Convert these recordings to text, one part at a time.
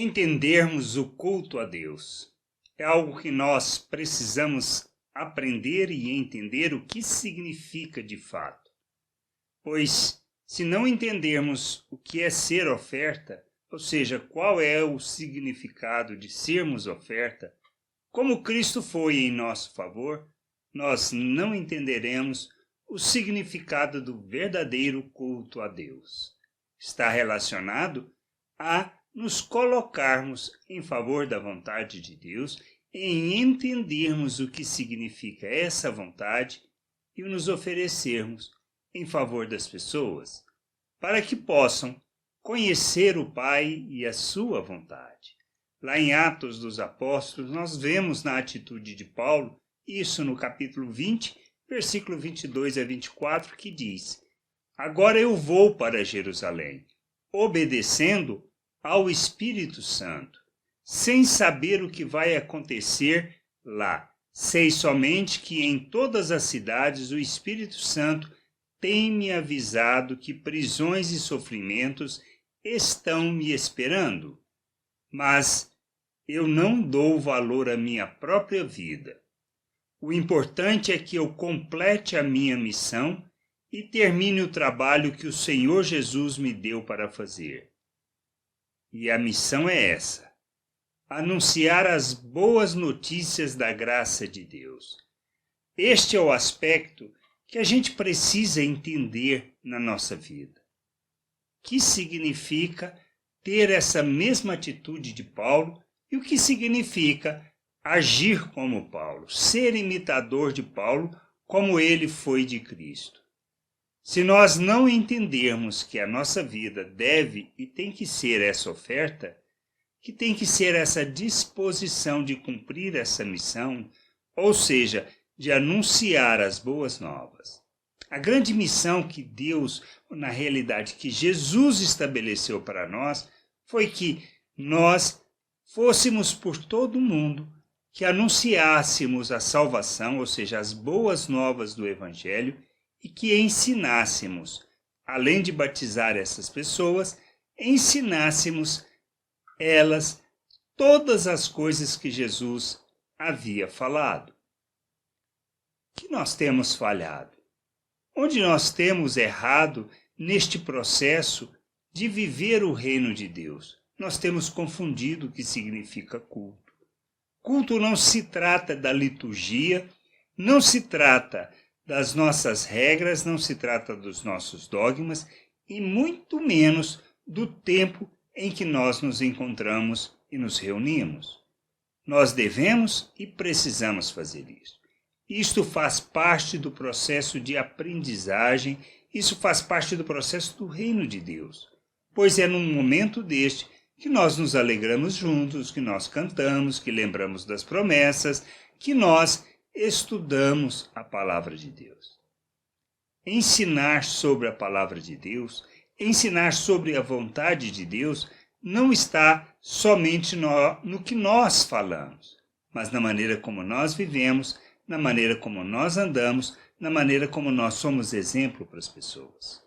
Entendermos o culto a Deus é algo que nós precisamos aprender e entender o que significa de fato. Pois, se não entendermos o que é ser oferta, ou seja, qual é o significado de sermos oferta, como Cristo foi em nosso favor, nós não entenderemos o significado do verdadeiro culto a Deus. Está relacionado a nos colocarmos em favor da vontade de Deus, em entendermos o que significa essa vontade e nos oferecermos em favor das pessoas, para que possam conhecer o Pai e a sua vontade. Lá em Atos dos Apóstolos, nós vemos na atitude de Paulo, isso no capítulo 20, versículo 22 a 24, que diz: Agora eu vou para Jerusalém, obedecendo ao Espírito Santo, sem saber o que vai acontecer lá. Sei somente que em todas as cidades o Espírito Santo tem me avisado que prisões e sofrimentos estão me esperando. Mas eu não dou valor à minha própria vida. O importante é que eu complete a minha missão e termine o trabalho que o Senhor Jesus me deu para fazer. E a missão é essa: anunciar as boas notícias da graça de Deus. Este é o aspecto que a gente precisa entender na nossa vida. Que significa ter essa mesma atitude de Paulo e o que significa agir como Paulo, ser imitador de Paulo como ele foi de Cristo. Se nós não entendermos que a nossa vida deve e tem que ser essa oferta, que tem que ser essa disposição de cumprir essa missão, ou seja, de anunciar as boas novas. A grande missão que Deus, na realidade, que Jesus estabeleceu para nós, foi que nós fôssemos por todo o mundo, que anunciássemos a salvação, ou seja, as boas novas do Evangelho, e que ensinássemos, além de batizar essas pessoas, ensinássemos elas todas as coisas que Jesus havia falado. Que nós temos falhado? Onde nós temos errado neste processo de viver o reino de Deus? Nós temos confundido o que significa culto. Culto não se trata da liturgia, não se trata das nossas regras, não se trata dos nossos dogmas e muito menos do tempo em que nós nos encontramos e nos reunimos. Nós devemos e precisamos fazer isso. Isto faz parte do processo de aprendizagem, isso faz parte do processo do reino de Deus, pois é num momento deste que nós nos alegramos juntos, que nós cantamos, que lembramos das promessas, que nós estudamos a palavra de Deus. Ensinar sobre a palavra de Deus, ensinar sobre a vontade de Deus, não está somente no que nós falamos, mas na maneira como nós vivemos, na maneira como nós andamos, na maneira como nós somos exemplo para as pessoas.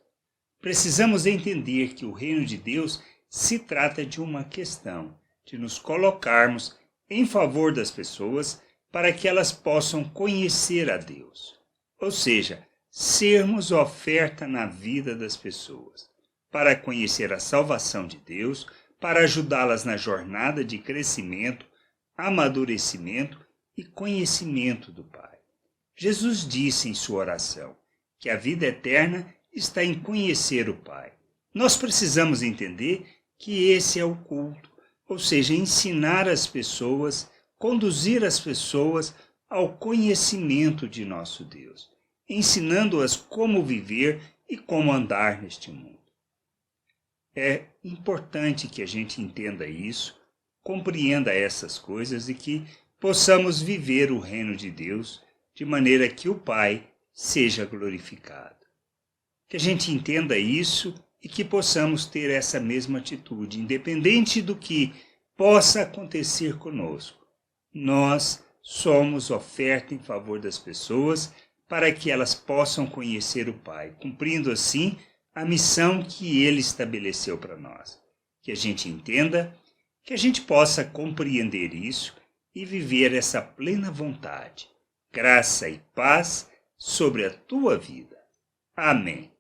Precisamos entender que o reino de Deus se trata de uma questão de nos colocarmos em favor das pessoas para que elas possam conhecer a Deus. Ou seja, sermos oferta na vida das pessoas, para conhecer a salvação de Deus, para ajudá-las na jornada de crescimento, amadurecimento e conhecimento do Pai. Jesus disse em sua oração que a vida eterna está em conhecer o Pai. Nós precisamos entender que esse é o culto, ou seja, ensinar as pessoas, conduzir as pessoas ao conhecimento de nosso Deus, ensinando-as como viver e como andar neste mundo. É importante que a gente entenda isso, compreenda essas coisas e que possamos viver o reino de Deus de maneira que o Pai seja glorificado. Que a gente entenda isso e que possamos ter essa mesma atitude, independente do que possa acontecer conosco. Nós somos oferta em favor das pessoas para que elas possam conhecer o Pai, cumprindo assim a missão que Ele estabeleceu para nós. Que a gente entenda Que a gente possa compreender isso e viver essa plena vontade. Graça e paz sobre a tua vida. Amém.